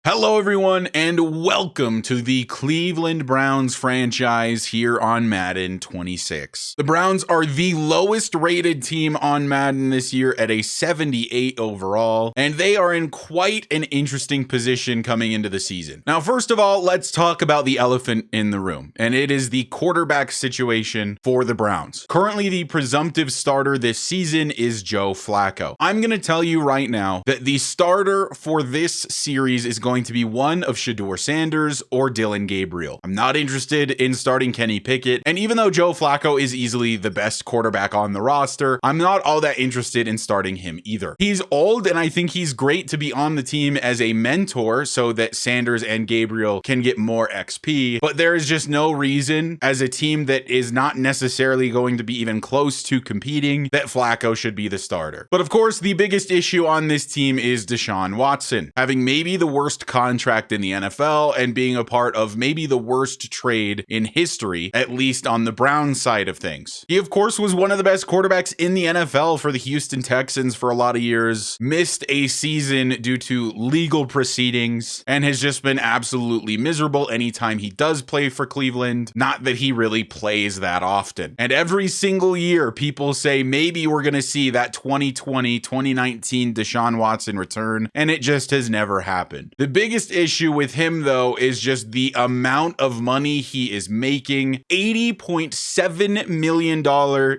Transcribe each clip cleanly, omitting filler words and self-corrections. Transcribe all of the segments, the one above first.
Hello everyone and welcome to the Cleveland Browns franchise here on Madden 26. The Browns are the lowest rated team on Madden this year at a 78 overall, and they are in quite an interesting position coming into the season. Now, first of all, let's talk about the elephant in the room, and it is the quarterback situation for the Browns. Currently, the presumptive starter this season is Joe Flacco. I'm going to tell you right now that the starter for this series is going to be one of Shedeur Sanders or Dylan Gabriel. I'm not interested in starting Kenny Pickett, and even though Joe Flacco is easily the best quarterback on the roster, I'm not all that interested in starting him either. He's old, and I think he's great to be on the team as a mentor so that Sanders and Gabriel can get more XP, but there is just no reason as a team that is not necessarily going to be even close to competing that Flacco should be the starter. But of course, the biggest issue on this team is Deshaun Watson, having maybe the worst contract in the NFL and being a part of maybe the worst trade in history, at least on the Browns side of things. He, of course, was one of the best quarterbacks in the NFL for the Houston Texans for a lot of years, missed a season due to legal proceedings, and has just been absolutely miserable anytime he does play for Cleveland. Not that he really plays that often. And every single year, people say maybe we're going to see that 2020, 2019 Deshaun Watson return, and it just has never happened. The biggest issue with him, though, is just the amount of money he is making. $80.7 million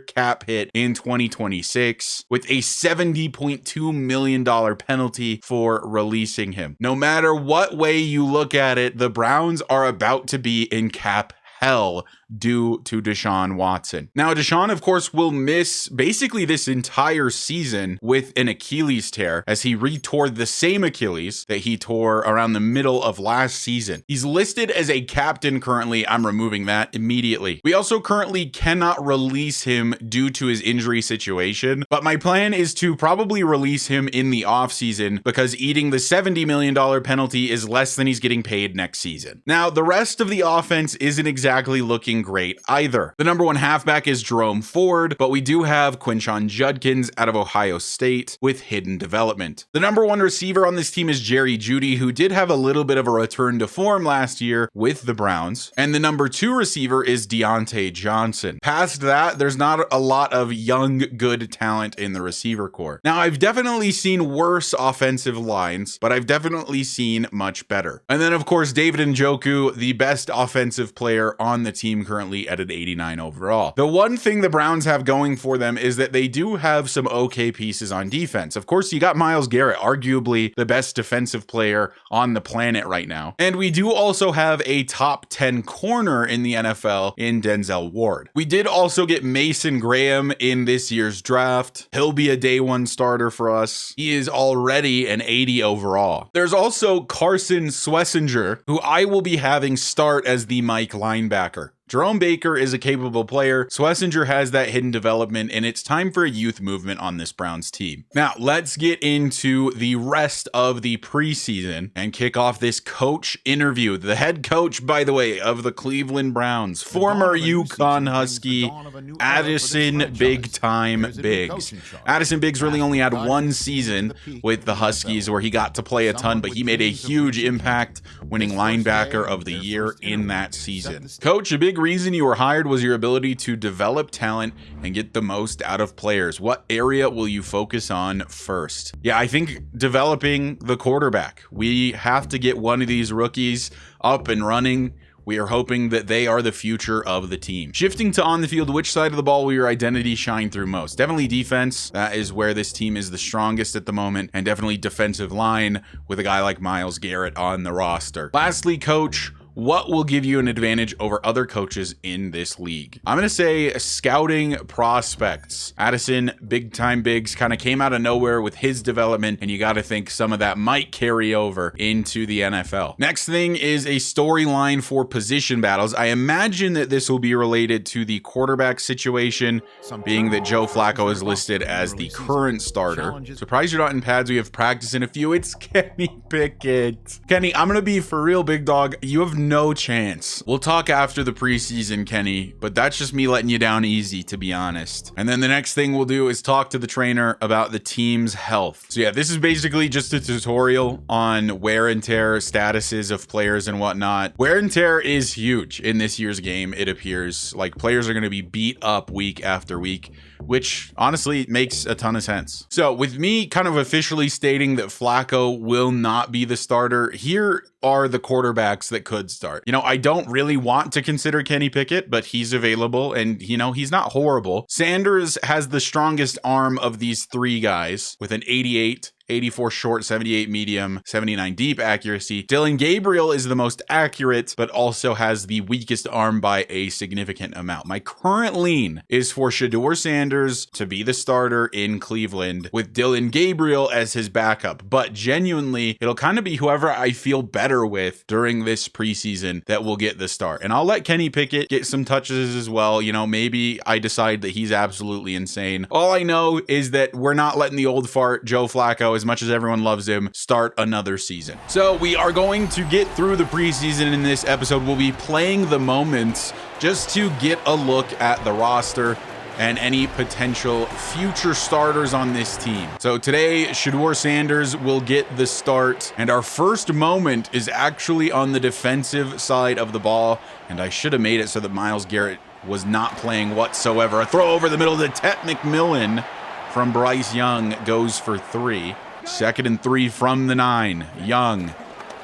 cap hit in 2026 with a $70.2 million penalty for releasing him. No matter what way you look at it, the Browns are about to be in cap hell due to Deshaun Watson. Now, Deshaun, of course, will miss basically this entire season with an Achilles tear as he retore the same Achilles that he tore around the middle of last season. He's listed as a captain currently. I'm removing that immediately. We also currently cannot release him due to his injury situation, but my plan is to probably release him in the offseason because eating the $70 million penalty is less than he's getting paid next season. Now, the rest of the offense isn't exactly looking great either. The number one halfback is Jerome Ford, but we do have Quinshon Judkins out of Ohio State with hidden development. The number one receiver on this team is Jerry Jeudy, who did have a little bit of a return to form last year with the Browns. And the number two receiver is Deontay Johnson. Past that, there's not a lot of young, good talent in the receiver corps. Now, I've definitely seen worse offensive lines, but I've definitely seen much better. And then, of course, David Njoku, the best offensive player on the team currently at an 89 overall. The one thing the Browns have going for them is that they do have some okay pieces on defense. Of course, you got Myles Garrett, arguably the best defensive player on the planet right now. And we do also have a top 10 corner in the NFL in Denzel Ward. We did also get Mason Graham in this year's draft. He'll be a day one starter for us. He is already an 80 overall. There's also Carson Swessinger, who I will be having start as the Mike linebacker. Jerome Baker is a capable player. Swessinger has that hidden development, and it's time for a youth movement on this Browns team. Now, let's get into the rest of the preseason and kick off this coach interview. The head coach, by the way, of the Cleveland Browns, former UConn Husky, Addison Big Time Biggs. Addison Biggs really only had one season with the Huskies where he got to play a ton, but he made a huge impact, winning linebacker of the year in that season. Coach, a big reason you were hired was your ability to develop talent and get the most out of players. What area will you focus on first? Yeah, I think developing the quarterback. We have to get one of these rookies up and running. We are hoping that they are the future of the team. Shifting to on the field, which side of the ball will your identity shine through most? Definitely defense. That is where this team is the strongest at the moment, and definitely defensive line with a guy like Myles Garrett on the roster. Lastly, coach, what will give you an advantage over other coaches in this league? I'm going to say scouting prospects. Addison Big Time Biggs kind of came out of nowhere with his development, and you got to think some of that might carry over into the NFL. Next thing is a storyline for position battles. I imagine that this will be related to the quarterback situation, being that Joe Flacco is listed as the current starter. Surprised you're not in pads. We have practice in a few. It's Kenny Pickett. Kenny, I'm going to be for real, big dog. You have no chance. We'll talk after the preseason, Kenny, but that's just me letting you down easy, to be honest. And then the next thing we'll do is talk to the trainer about the team's health. So yeah, this is basically just a tutorial on wear and tear statuses of players and whatnot. Wear and tear is huge in this year's game, it appears. Like, players are going to be beat up week after week, which honestly makes a ton of sense. So with me kind of officially stating that Flacco will not be the starter, here are the quarterbacks that could start. You know, I don't really want to consider Kenny Pickett, but he's available and, you know, he's not horrible. Sanders has the strongest arm of these three guys with an 88, 84 short, 78 medium, 79 deep accuracy. Dylan Gabriel is the most accurate, but also has the weakest arm by a significant amount. My current lean is for Shedeur Sanders to be the starter in Cleveland with Dylan Gabriel as his backup. But genuinely, it'll kind of be whoever I feel better with during this preseason that will get the start. And I'll let Kenny Pickett get some touches as well. You know, maybe I decide that he's absolutely insane. All I know is that we're not letting the old fart Joe Flacco, as much as everyone loves him, start another season. So we are going to get through the preseason in this episode. We'll be playing the moments just to get a look at the roster and any potential future starters on this team. So today, Shedeur Sanders will get the start, and our first moment is actually on the defensive side of the ball, and I should have made it so that Myles Garrett was not playing whatsoever. A throw over the middle to Tet McMillan from Bryce Young goes for 3. 2nd and 3 from the 9. Young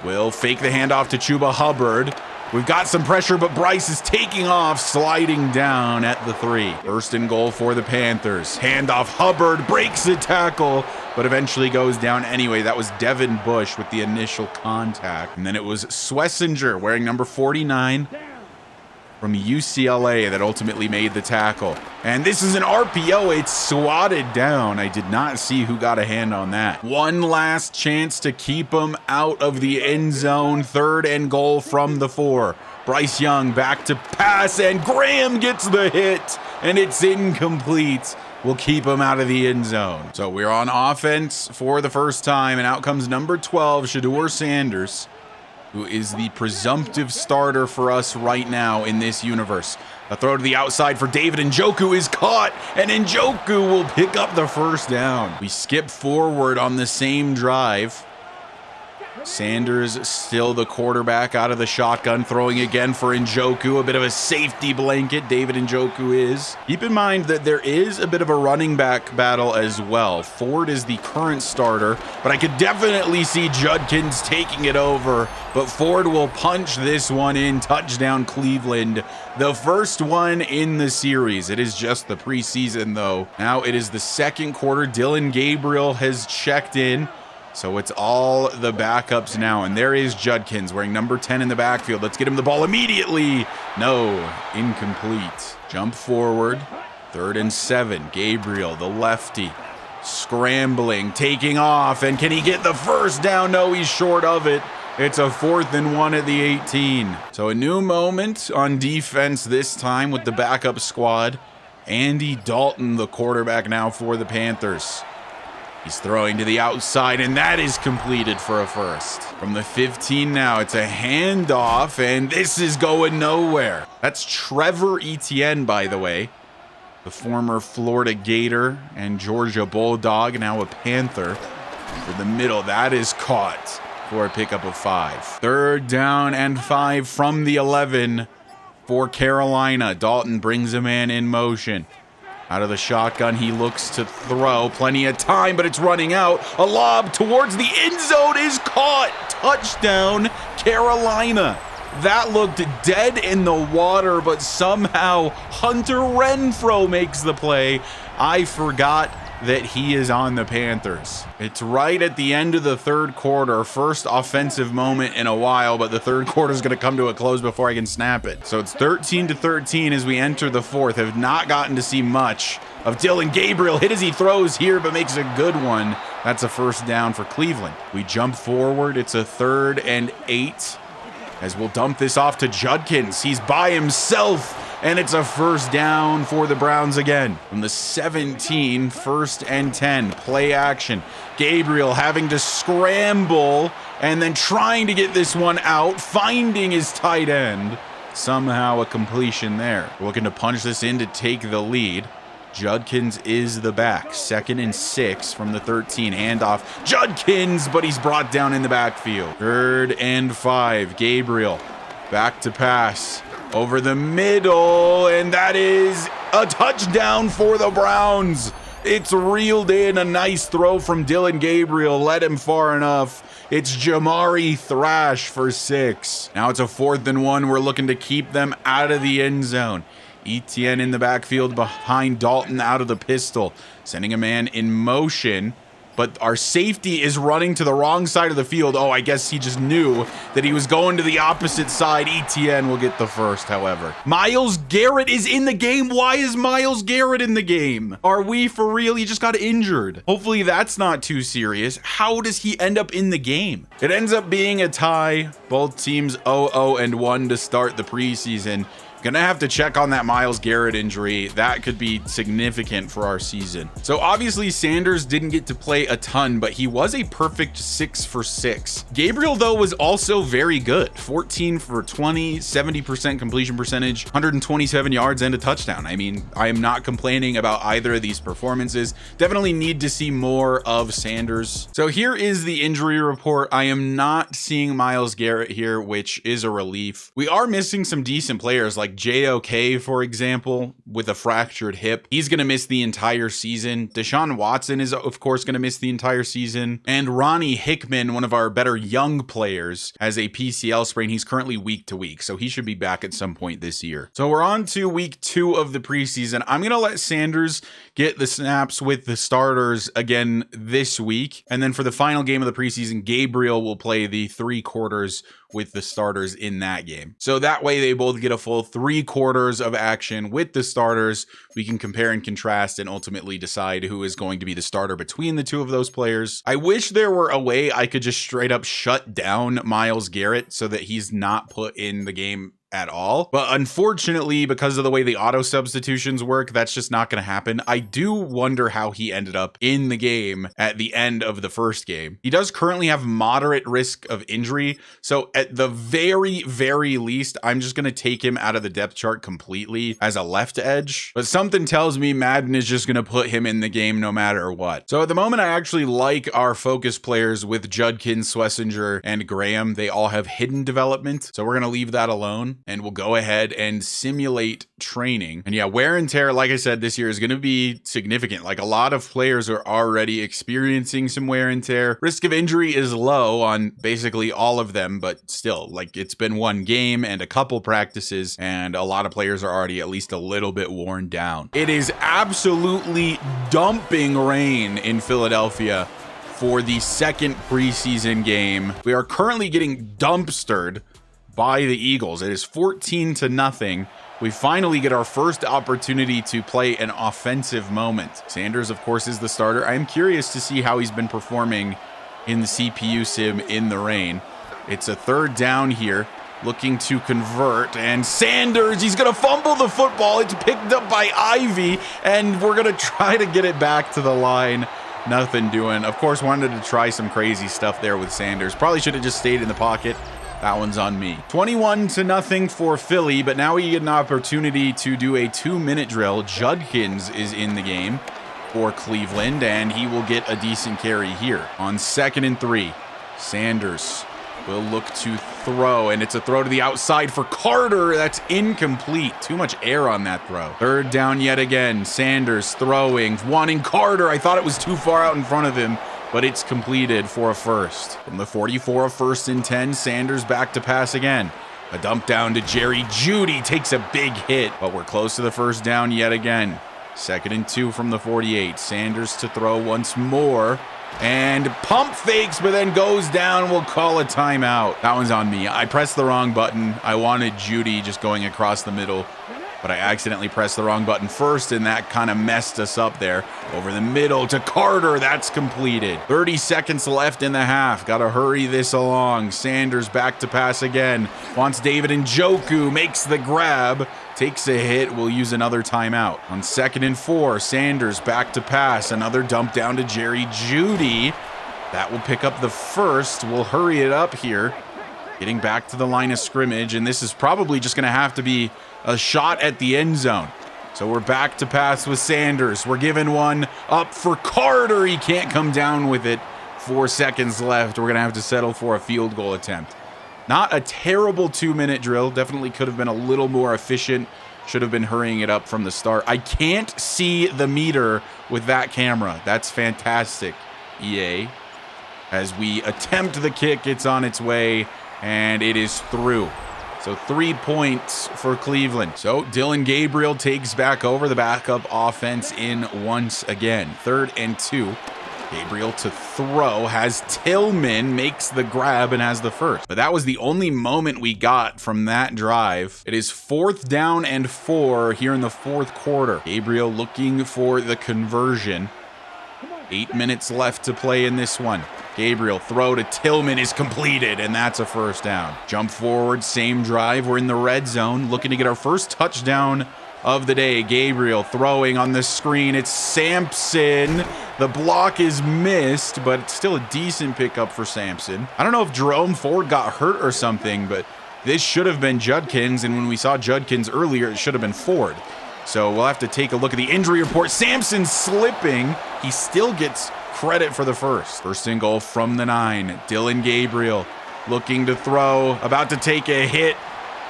will fake the handoff to Chuba Hubbard. We've got some pressure, but Bryce is taking off, sliding down at the 3. 1st and goal for the Panthers. Handoff, Hubbard breaks the tackle, but eventually goes down anyway. That was Devin Bush with the initial contact. And then it was Swessinger wearing number 49 from UCLA that ultimately made the tackle. And this is an RPO. It's swatted down. I did not see who got a hand on that. One last chance to keep him out of the end zone. 3rd and goal from the 4. Bryce Young back to pass, and Graham gets the hit, and it's incomplete. We'll keep him out of the end zone. So we're on offense for the first time, and out comes number 12, Shedeur Sanders, who is the presumptive starter for us right now in this universe. A throw to the outside for David Njoku is caught, and Njoku will pick up the 1st down. We skip forward on the same drive. Sanders still the quarterback out of the shotgun, throwing again for Njoku. A bit of a safety blanket, David Njoku is. Keep in mind that there is a bit of a running back battle as well. Ford is the current starter, but I could definitely see Judkins taking it over. But Ford will punch this one in. Touchdown Cleveland. The first one in the series. It is just the preseason though. Now it is the 2nd quarter. Dylan Gabriel has checked in. So it's all the backups now. And there is Judkins wearing number 10 in the backfield. Let's get him the ball immediately. No, incomplete. Jump forward. 3rd and 7. Gabriel, the lefty, scrambling, taking off. And can he get the 1st down? No, he's short of it. It's a 4th and 1 at the 18. So a new moment on defense this time with the backup squad. Andy Dalton, the quarterback now for the Panthers. He's throwing to the outside, and that is completed for a 1st. From the 15 now, it's a handoff, and this is going nowhere. That's Trevor Etienne, by the way, the former Florida Gator and Georgia Bulldog, now a Panther. For the middle, that is caught for a pickup of 5. 3rd down and 5 from the 11 for Carolina. Dalton brings a man in motion. Out of the shotgun, he looks to throw. Plenty of time, but it's running out. A lob towards the end zone is caught. Touchdown, Carolina. That looked dead in the water, but somehow Hunter Renfrow makes the play. I forgot that he is on the Panthers. It's right at the end of the 3rd quarter. First offensive moment in a while, but the 3rd quarter is going to come to a close before I can snap it. So it's 13-13 as we enter the 4th. Have not gotten to see much of Dylan Gabriel. Hit as he throws here, but makes a good one. That's a 1st down for Cleveland. We jump forward. It's a 3rd and 8 as we'll dump this off to Judkins. He's by himself. And it's a 1st down for the Browns again. From the 17, 1st and 10, play action. Gabriel having to scramble and then trying to get this one out, finding his tight end. Somehow a completion there. Looking to punch this in to take the lead. Judkins is the back. 2nd and 6 from the 13. Handoff. Judkins, but he's brought down in the backfield. 3rd and 5. Gabriel back to pass. Over the middle, and that is a touchdown for the Browns. It's reeled in. A nice throw from Dylan Gabriel. Led him far enough. It's Jamari Thrash for 6. Now it's a 4th and 1. We're looking to keep them out of the end zone. Etienne in the backfield behind Dalton out of the pistol. Sending a man in motion. But our safety is running to the wrong side of the field. Oh, I guess he just knew that he was going to the opposite side. Etienne will get the first, however. Myles Garrett is in the game. Why is Myles Garrett in the game? Are we for real? He just got injured. Hopefully that's not too serious. How does he end up in the game? It ends up being a tie. Both teams 0-1 to start the preseason. Gonna have to check on that Myles Garrett injury. That could be significant for our season. So obviously Sanders didn't get to play a ton, but he was a perfect 6 for 6. Gabriel, though, was also very good. 14 for 20, 70% completion percentage, 127 yards and a touchdown. I mean, I am not complaining about either of these performances. Definitely need to see more of Sanders. So here is the injury report. I am not seeing Myles Garrett here, which is a relief. We are missing some decent players like JOK, for example, with a fractured hip. He's going to miss the entire season. Deshaun Watson is, of course, going to miss the entire season. And Ronnie Hickman, one of our better young players, has a PCL sprain. He's currently week to week, so he should be back at some point this year. So we're on to week 2 of the preseason. I'm going to let Sanders get the snaps with the starters again this week. And then for the final game of the preseason, Gabriel will play the 3 quarters with the starters in that game. So that way they both get a full 3 quarters of action with the starters. We can compare and contrast and ultimately decide who is going to be the starter between the 2 of those players. I wish there were a way I could just straight up shut down Myles Garrett so that he's not put in the game at all. But unfortunately, because of the way the auto substitutions work, that's just not going to happen. I do wonder how he ended up in the game at the end of the first game. He does currently have moderate risk of injury. So at the very, very least, I'm just going to take him out of the depth chart completely as a left edge. But something tells me Madden is just going to put him in the game no matter what. So at the moment, I actually like our focus players with Judkins, Swessinger, and Graham. They all have hidden development. So we're going to leave that alone. And we'll go ahead and simulate training. And yeah, wear and tear, like I said, this year is going to be significant. Like a lot of players are already experiencing some wear and tear. Risk of injury is low on basically all of them, but still, like it's been 1 game and a couple practices, and a lot of players are already at least a little bit worn down. It is absolutely dumping rain in Philadelphia for the 2nd preseason game. We are currently getting dumpstered by the Eagles. It is 14-0. We finally get our first opportunity to play an offensive moment. Sanders, of course, is the starter. I'm curious to see how he's been performing in the CPU sim in the rain. It's a 3rd down here, looking to convert, and Sanders, he's gonna fumble the football. It's picked up by Ivy, and we're gonna try to get it back to the line. Nothing doing. Of course, wanted to try some crazy stuff there with Sanders. Probably should have just stayed in the pocket. That one's on me. 21-0 for Philly, but now we get an opportunity to do a 2-minute drill. Judkins is in the game for Cleveland, and he will get a decent carry here. On 2nd and 3, Sanders will look to throw, and it's a throw to the outside for Carter. That's incomplete. Too much air on that throw. 3rd down yet again. Sanders throwing, wanting Carter. I thought it was too far out in front of him, but it's completed for a first. From the 44, a 1st and 10. Sanders back to pass again. A dump down to Jerry Jeudy, takes a big hit, but we're close to the 1st down yet again. 2nd and 2 from the 48. Sanders to throw once more. And pump fakes, but then goes down. We'll call a timeout. That one's on me. I pressed the wrong button. I wanted Jeudy just going across the middle, but I accidentally pressed the wrong button first, and that kind of messed us up there. Over the middle to Carter. That's completed. 30 seconds left in the half. Got to hurry this along. Sanders back to pass again. Wants David Njoku. Makes the grab. Takes a hit. We'll use another timeout. On 2nd and 4, Sanders back to pass. Another dump down to Jerry Jeudy. That will pick up the first. We'll hurry it up here. Getting back to the line of scrimmage, and this is probably just going to have to be a shot at the end zone. So we're back to pass with Sanders. We're giving one up for Carter. He can't come down with it. 4 seconds left. We're going to have to settle for a field goal attempt. Not a terrible 2-minute drill. Definitely could have been a little more efficient. Should have been hurrying it up from the start. I can't see the meter with that camera. That's fantastic, EA. As we attempt the kick, it's on its way, and it is through. So 3 points for Cleveland. So Dylan Gabriel takes back over the backup offense in once again. 3rd and 2. Gabriel to throw, has Tillman, makes the grab and has the first. But that was the only moment we got from that drive. It is 4th down and 4 here in the 4th quarter. Gabriel looking for the conversion. 8 minutes left to play in this one. Gabriel throw to Tillman is completed, and that's a first down. Jump forward, same drive. We're in the red zone, looking to get our first touchdown of the day. Gabriel throwing on the screen. It's Sampson. The block is missed, but it's still a decent pickup for Sampson. I don't know if Jerome Ford got hurt or something, but this should have been Judkins, and when we saw Judkins earlier, it should have been Ford. So we'll have to take a look at the injury report. Sampson slipping. He still gets credit for the first. 1st and goal from the 9. Dylan Gabriel looking to throw, about to take a hit.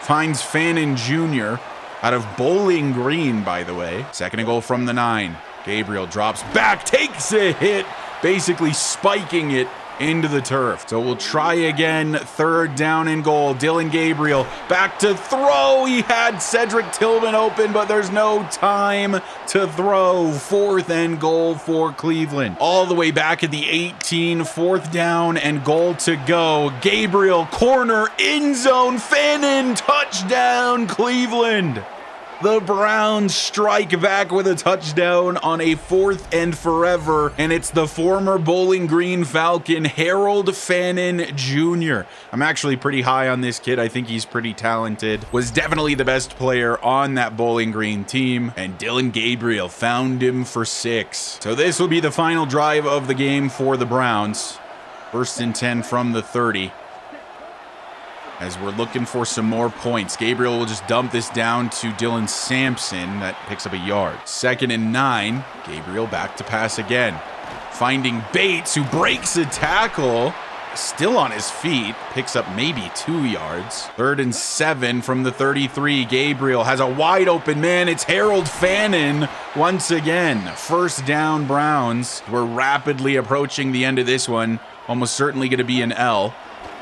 Finds Fannin Jr. out of Bowling Green, by the way. 2nd and goal from the 9. Gabriel drops back, takes a hit, basically spiking it into the turf. So we'll try again. 3rd down and goal. Dylan Gabriel back to throw. He had Cedric Tillman open, but there's no time to throw. 4th and goal for Cleveland. All the way back at the 18, 4th down and goal to go. Gabriel, corner, end zone, Fannin, touchdown, Cleveland. The Browns strike back with a touchdown on a 4th and forever, and it's the former Bowling Green Falcon, Harold Fannin Jr. I'm actually pretty high on this kid. I think he's pretty talented. Was definitely the best player on that Bowling Green team, and Dylan Gabriel found him for 6. So this will be the final drive of the game for the Browns. 1st and 10 from the 30. As we're looking for some more points. Gabriel will just dump this down to Dylan Sampson. That picks up a yard. 2nd and 9. Gabriel back to pass again. Finding Bates, who breaks a tackle. Still on his feet. Picks up maybe 2 yards. 3rd and 7 from the 33. Gabriel has a wide open man. It's Harold Fannin once again. 1st down Browns. We're rapidly approaching the end of this one. Almost certainly going to be an L.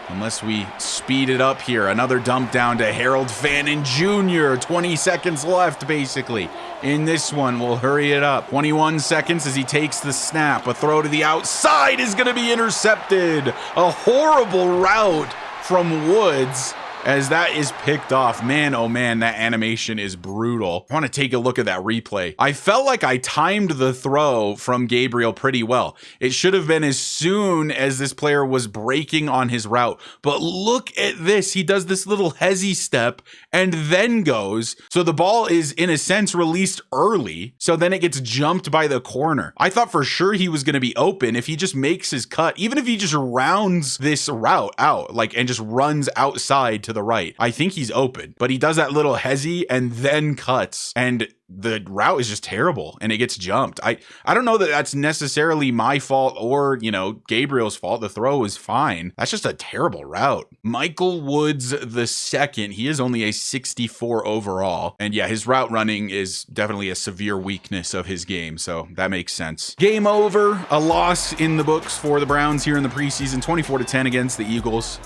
Unless we speed it up here. Another dump down to Harold Fannin Jr. 20 seconds left, basically. In this one, we'll hurry it up. 21 seconds as he takes the snap. A throw to the outside is going to be intercepted. A horrible route from Woods as that is picked off. Man, oh man, that animation is brutal. I want to take a look at that replay. I felt like I timed the throw from Gabriel pretty well. It should have been as soon as this player was breaking on his route. But look at this. He does this little hezzy step and then goes. So the ball is, in a sense, released early. So then it gets jumped by the corner. I thought for sure he was going to be open if he just makes his cut. Even if he just rounds this route out, like, and just runs outside to the right. I think he's open, but he does that little hezzy and then cuts, and the route is just terrible and it gets jumped. I don't know that that's necessarily my fault or, you know, Gabriel's fault. The throw is fine. That's just a terrible route. Michael Woods II, he is only a 64 overall. And yeah, his route running is definitely a severe weakness of his game. So that makes sense. Game over. A loss in the books for the Browns here in the preseason, 24-10 against the Eagles.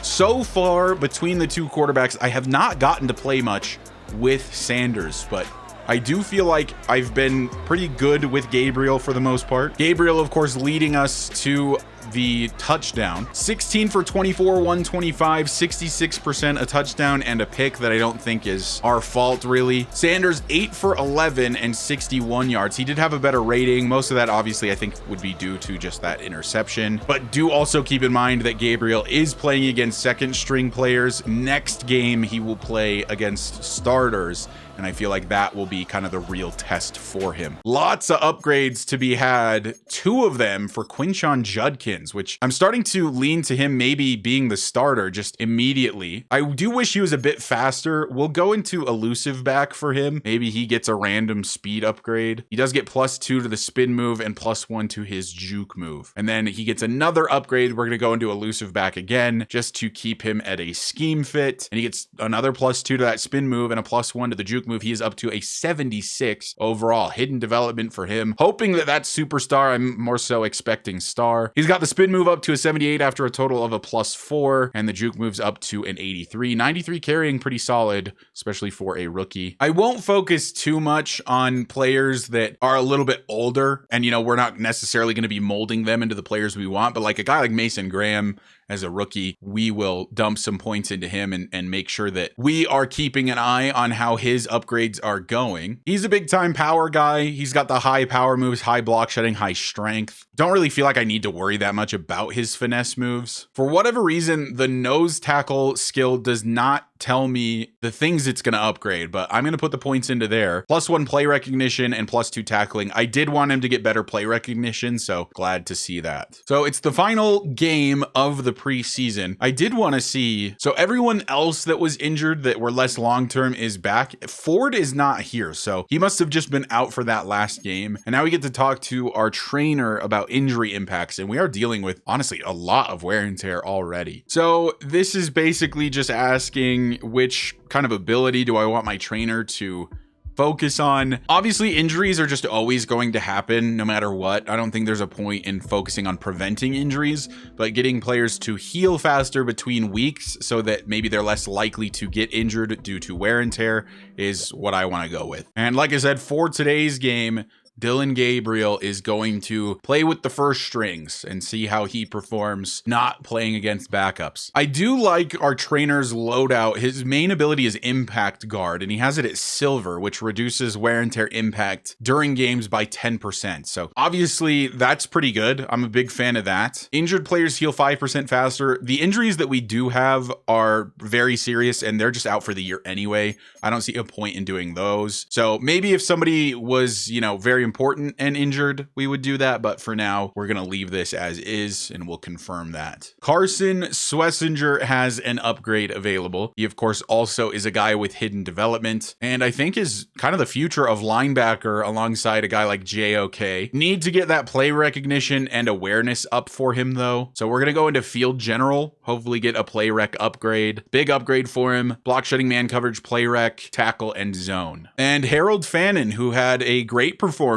So far, between the two quarterbacks, I have not gotten to play much with Sanders, but I do feel like I've been pretty good with Gabriel for the most part. Gabriel, of course, leading us to the touchdown. 16 for 24, 125, 66%, a touchdown and a pick that I don't think is our fault, really. Sanders, 8 for 11 and 61 yards. He did have a better rating. Most of that, obviously, I think would be due to just that interception. But do also keep in mind that Gabriel is playing against second string players. Next game, he will play against starters. And I feel like that will be kind of the real test for him. Lots of upgrades to be had. 2 of them for Quinshon Judkins. Pickens, which I'm starting to lean to him maybe being the starter just immediately. I do wish he was a bit faster. We'll go into elusive back for him. Maybe he gets a random speed upgrade. He does get +2 to the spin move and +1 to his juke move. And then he gets another upgrade. We're going to go into elusive back again just to keep him at a scheme fit. And he gets another +2 to that spin move and a +1 to the juke move. He is up to a 76 overall. Hidden development for him. Hoping that that's superstar. I'm more so expecting star. He's got the spin move up to a 78 after a total of a +4, and the juke moves up to an 83. 93 carrying, pretty solid, especially for a rookie. I won't focus too much on players that are a little bit older, and we're not necessarily going to be molding them into the players we want, but like a guy like Mason Graham, as a rookie, we will dump some points into him and make sure that we are keeping an eye on how his upgrades are going. He's a big time power guy. He's got the high power moves, high block shedding, high strength. Don't really feel like I need to worry that much about his finesse moves. For whatever reason, the nose tackle skill does not tell me the things it's going to upgrade, but I'm going to put the points into there. +1 play recognition and +2 tackling. I did want him to get better play recognition, so glad to see that. So it's the final game of the preseason. I did want to see, so everyone else that was injured that were less long-term is back. Ford is not here, so he must have just been out for that last game. And now we get to talk to our trainer about injury impacts, and we are dealing with, honestly, a lot of wear and tear already. So this is basically just asking which kind of ability do I want my trainer to focus on. Obviously, injuries are just always going to happen no matter what. I don't think there's a point in focusing on preventing injuries, but getting players to heal faster between weeks so that maybe they're less likely to get injured due to wear and tear is what I want to go with. And like I said, for today's game, Dillon Gabriel is going to play with the first strings and see how he performs not playing against backups. I do like our trainer's loadout. His main ability is impact guard, and he has it at silver, which reduces wear and tear impact during games by 10%. So obviously that's pretty good. I'm a big fan of that. Injured players heal 5% faster. The injuries that we do have are very serious and they're just out for the year anyway. I don't see a point in doing those. So maybe if somebody was, very important and injured, we would do that. But for now, we're going to leave this as is and we'll confirm that. Carson Swessinger has an upgrade available. He, of course, also is a guy with hidden development and I think is kind of the future of linebacker alongside a guy like JOK. Need to get that play recognition and awareness up for him, though. So we're going to go into field general, hopefully get a play rec upgrade. Big upgrade for him. Block shedding, man coverage, play rec, tackle, and zone. And Harold Fannin, who had a great performance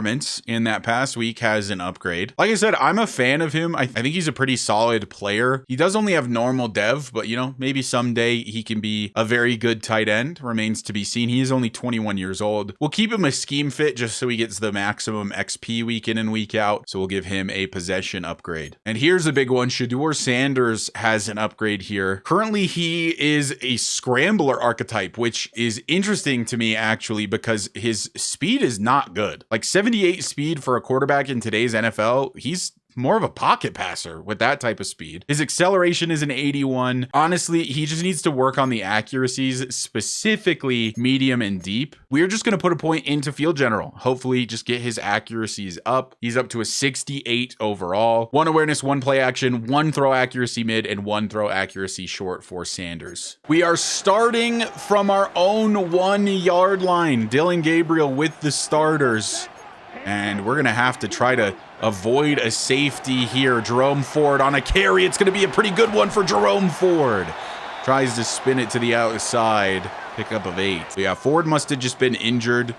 in that past week, has an upgrade. Like I said, I'm a fan of him. I think he's a pretty solid player. He does only have normal dev, but maybe someday he can be a very good tight end. Remains to be seen. He is only 21 years old. We'll keep him a scheme fit just so he gets the maximum XP week in and week out. So we'll give him a possession upgrade. And here's a big one. Shedeur Sanders has an upgrade here. Currently, he is a scrambler archetype, which is interesting to me actually because his speed is not good. Like 78 speed for a quarterback in today's NFL, he's more of a pocket passer with that type of speed. His acceleration is an 81. Honestly, he just needs to work on the accuracies, specifically medium and deep. We're just going to put a point into field general. Hopefully just get his accuracies up. He's up to a 68 overall. 1 awareness, 1 play action, 1 throw accuracy mid, and 1 throw accuracy short for Sanders. We are starting from our own 1 yard line. Dillon Gabriel with the starters. And we're going to have to try to avoid a safety here. Jerome Ford on a carry. It's going to be a pretty good one for Jerome Ford. Tries to spin it to the outside. Pickup of 8. So yeah, Ford must have just been injured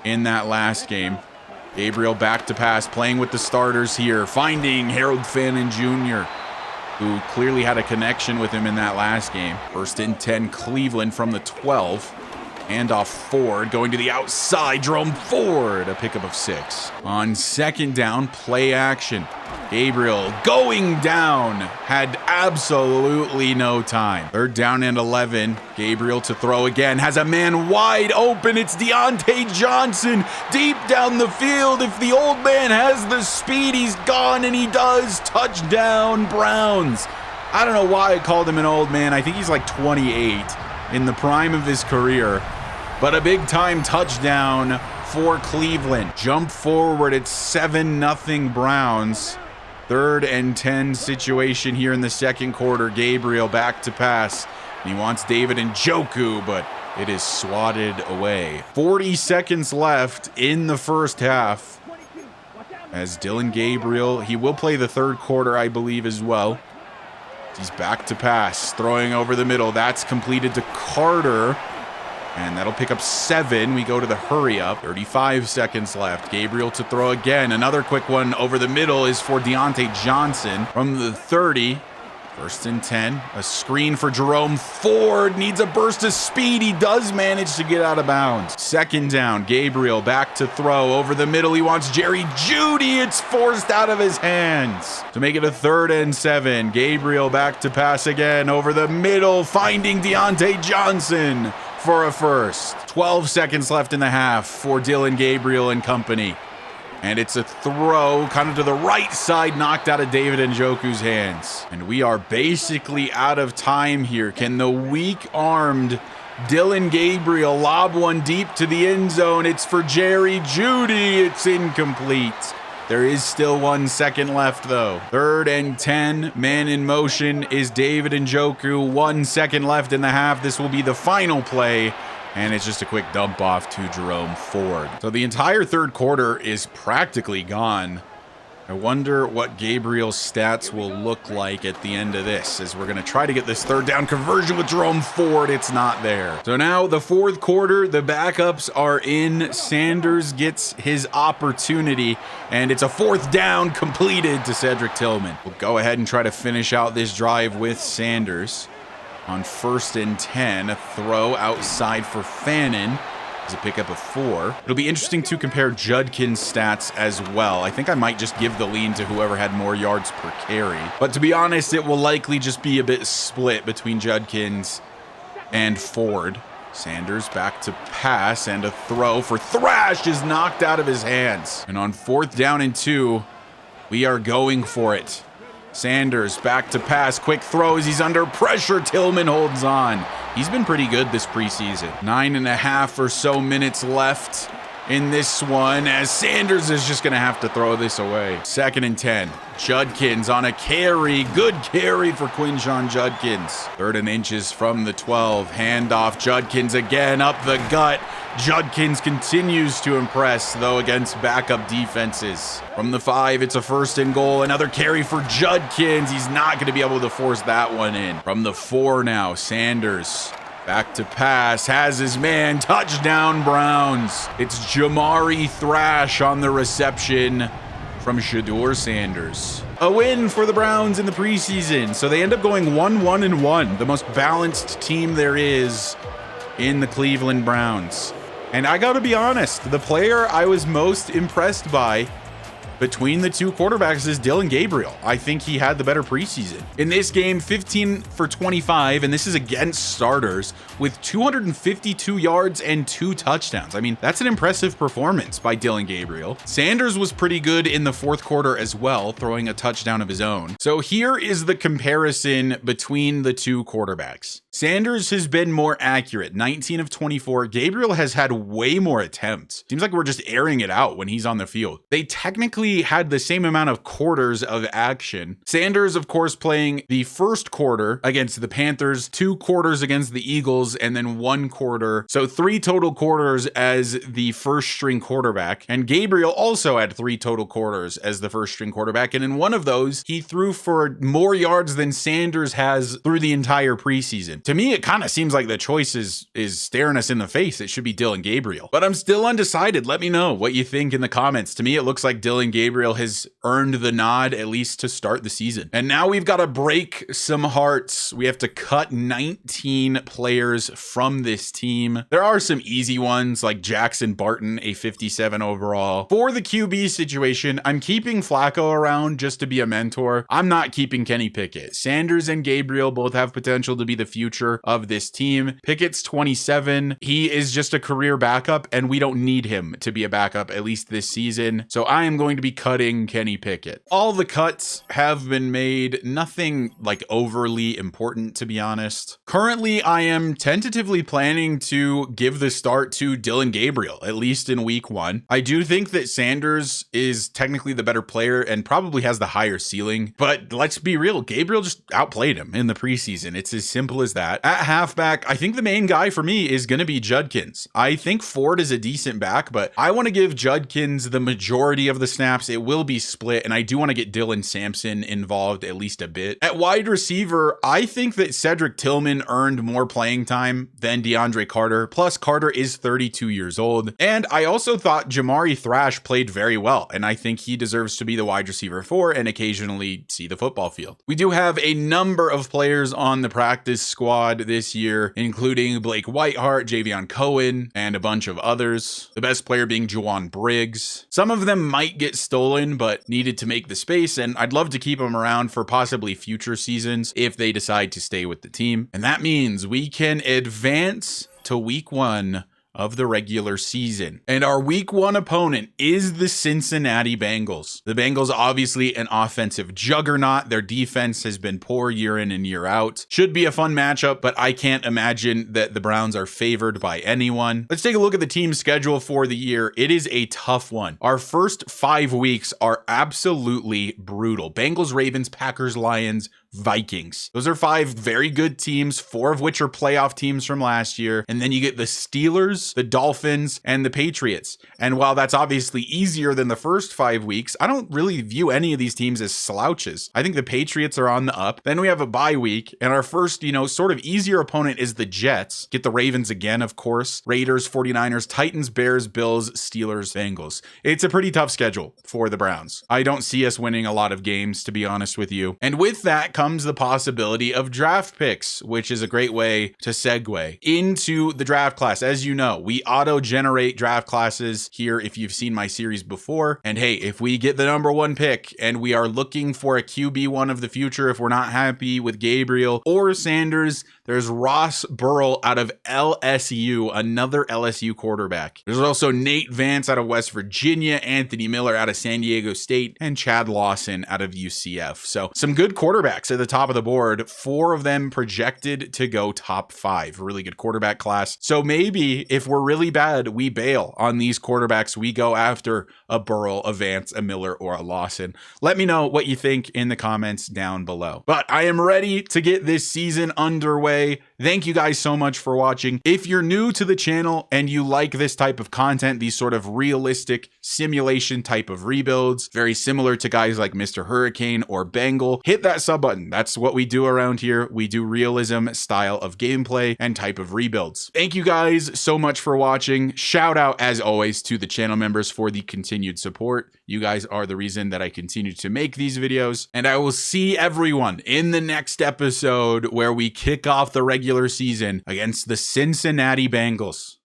in that last game. Gabriel back to pass, playing with the starters here. Finding Harold Fannin Jr., who clearly had a connection with him in that last game. 1st and 10, Cleveland from the 12. Handoff Ford going to the outside. Jerome Ford, a pickup of 6. On 2nd down, play action. Gabriel going down. Had absolutely no time. 3rd down and 11. Gabriel to throw again. Has a man wide open. It's Deontay Johnson deep down the field. If the old man has the speed, he's gone, and he does. Touchdown, Browns. I don't know why I called him an old man. I think he's like 28. In the prime of his career, but a big time touchdown for Cleveland. Jump forward, it's 7-0 Browns. 3rd and 10 situation here in the second quarter. Gabriel back to pass. He wants David Njoku, but it is swatted away. 40 seconds left in the first half. As Dillon Gabriel, he will play the 3rd quarter, I believe, as well. He's back to pass, throwing over the middle. That's completed to Carter. And that'll pick up 7. We go to the hurry up. 35 seconds left. Gabriel to throw again. Another quick one over the middle is for Deontay Johnson from the 30. 1st and 10. A screen for Jerome Ford. Needs a burst of speed. He does manage to get out of bounds. 2nd down. Gabriel back to throw over the middle. He wants Jerry Jeudy. It's forced out of his hands to make it a 3rd and 7. Gabriel back to pass again over the middle, finding Deontay Johnson for a 1st. 12 seconds left in the half for Dillon Gabriel and company. And it's a throw kind of to the right side, knocked out of David Njoku's hands. And we are basically out of time here. Can the weak-armed Dillon Gabriel lob one deep to the end zone? It's for Jerry Jeudy. It's incomplete. There is still 1 second left, though. 3rd and 10. Man in motion is David Njoku. 1 second left in the half. This will be the final play. And it's just a quick dump off to Jerome Ford. So the entire 3rd quarter is practically gone. I wonder what Gabriel's stats will look like at the end of this, as we're going to try to get this 3rd down conversion with Jerome Ford. It's not there. So now the 4th quarter, the backups are in. Sanders gets his opportunity, and it's a 4th down completed to Cedric Tillman. We'll go ahead and try to finish out this drive with Sanders. On 1st and 10, a throw outside for Fannin. It's a pickup of 4. It'll be interesting to compare Judkin's stats as well. I think I might just give the lean to whoever had more yards per carry. But to be honest, it will likely just be a bit split between Judkins and Ford. Sanders back to pass, and a throw for Thrash is knocked out of his hands. And on 4th down and 2, we are going for it. Sanders back to pass, quick throws, he's under pressure, Tillman holds on. He's been pretty good this preseason. 9.5 or so minutes left in this one, as Sanders is just gonna have to throw this away. 2nd and 10, Judkins on a carry, good carry for Quinshon Judkins. 3rd and inches from the 12, handoff, Judkins again up the gut. Judkins continues to impress, though, against backup defenses. From the 5, it's a 1st and goal. Another carry for Judkins. He's not going to be able to force that one in. From the 4 now, Sanders back to pass, has his man, touchdown Browns. It's Jamari Thrash on the reception from Shedeur Sanders. A win for the Browns in the preseason. So they end up going 1-1-1, the most balanced team there is in the Cleveland Browns. And I gotta be honest, the player I was most impressed by between the 2 quarterbacks is Dillon Gabriel. I think he had the better preseason. In this game, 15 for 25, and this is against starters, with 252 yards and 2 touchdowns. I mean, that's an impressive performance by Dillon Gabriel. Sanders was pretty good in the 4th quarter as well, throwing a touchdown of his own. So here is the comparison between the 2 quarterbacks. Sanders has been more accurate, 19 of 24. Gabriel has had way more attempts. Seems like we're just airing it out when he's on the field. They technically had the same amount of quarters of action. Sanders, of course, playing the 1st quarter against the Panthers, 2 quarters against the Eagles, and then 1 quarter. So 3 total quarters as the 1st string quarterback. And Gabriel also had 3 total quarters as the 1st string quarterback. And in one of those, he threw for more yards than Sanders has through the entire preseason. To me, it kind of seems like the choice is staring us in the face. It should be Dillon Gabriel. But I'm still undecided. Let me know what you think in the comments. To me, it looks like Dillon Gabriel has earned the nod, at least to start the season. And now we've got to break some hearts. We have to cut 19 players from this team. There are some easy ones, like Jackson Barton, a 57 overall. For the QB situation, I'm keeping Flacco around just to be a mentor. I'm not keeping Kenny Pickett. Sanders and Gabriel both have potential to be the future future of this team. Pickett's 27. He is just a career backup, and we don't need him to be a backup, at least this season. So I am going to be cutting Kenny Pickett. All the cuts have been made. Nothing like overly important, to be honest. Currently, I am tentatively planning to give the start to Dillon Gabriel, at least in week 1. I do think that Sanders is technically the better player and probably has the higher ceiling, but let's be real, Gabriel just outplayed him in the preseason. It's as simple as that. At halfback, I think the main guy for me is going to be Judkins. I think Ford is a decent back, but I want to give Judkins the majority of the snaps. It will be split, and I do want to get Dylan Sampson involved at least a bit. At wide receiver, I think that Cedric Tillman earned more playing time than DeAndre Carter, plus Carter is 32 years old, and I also thought Jamari Thrash played very well, and I think he deserves to be the wide receiver 4 and occasionally see the football field. We do have a number of players on the practice squad this year, including Blake Whiteheart, Javion Cohen, and a bunch of others. The best player being Juwan Briggs. Some of them might get stolen, but needed to make the space, and I'd love to keep them around for possibly future seasons if they decide to stay with the team. And that means we can advance to week 1 of the regular season. And our week 1 opponent is the Cincinnati Bengals. The Bengals, obviously an offensive juggernaut. Their defense has been poor year in and year out. Should be a fun matchup, but I can't imagine that the Browns are favored by anyone. Let's take a look at the team schedule for the year. It is a tough one. Our first 5 weeks are absolutely brutal. Bengals, Ravens, Packers, Lions, Vikings. Those are 5 very good teams, 4 of which are playoff teams from last year. And then you get the Steelers, the Dolphins, and the Patriots. And while that's obviously easier than the first 5 weeks, I don't really view any of these teams as slouches. I think the Patriots are on the up. Then we have a bye week, and our first, sort of easier opponent is the Jets. Get the Ravens again, of course. Raiders, 49ers, Titans, Bears, Bills, Steelers, Bengals. It's a pretty tough schedule for the Browns. I don't see us winning a lot of games, to be honest with you. And with that comes the possibility of draft picks, which is a great way to segue into the draft class. As you know, we auto-generate draft classes here if you've seen my series before. And hey, if we get the number 1 pick and we are looking for a QB1 of the future, if we're not happy with Gabriel or Sanders, there's Ross Burrell out of LSU, another LSU quarterback. There's also Nate Vance out of West Virginia, Anthony Miller out of San Diego State, and Chad Lawson out of UCF. So some good quarterbacks at the top of the board, 4 of them projected to go top 5. Really good quarterback class. So maybe if we're really bad, we bail on these quarterbacks. We go after a Burrell, a Vance, a Miller, or a Lawson. Let me know what you think in the comments down below. But I am ready to get this season underway. Thank you guys so much for watching. If you're new to the channel and you like this type of content, these sort of realistic simulation type of rebuilds, very similar to guys like Mr. Hurricane or Bengal, hit that sub button. That's what we do around here. We do realism style of gameplay and type of rebuilds. Thank you guys so much for watching. Shout out as always to the channel members for the continued support. You guys are the reason that I continue to make these videos, and I will see everyone in the next episode where we kick off the regular season against the Cincinnati Bengals.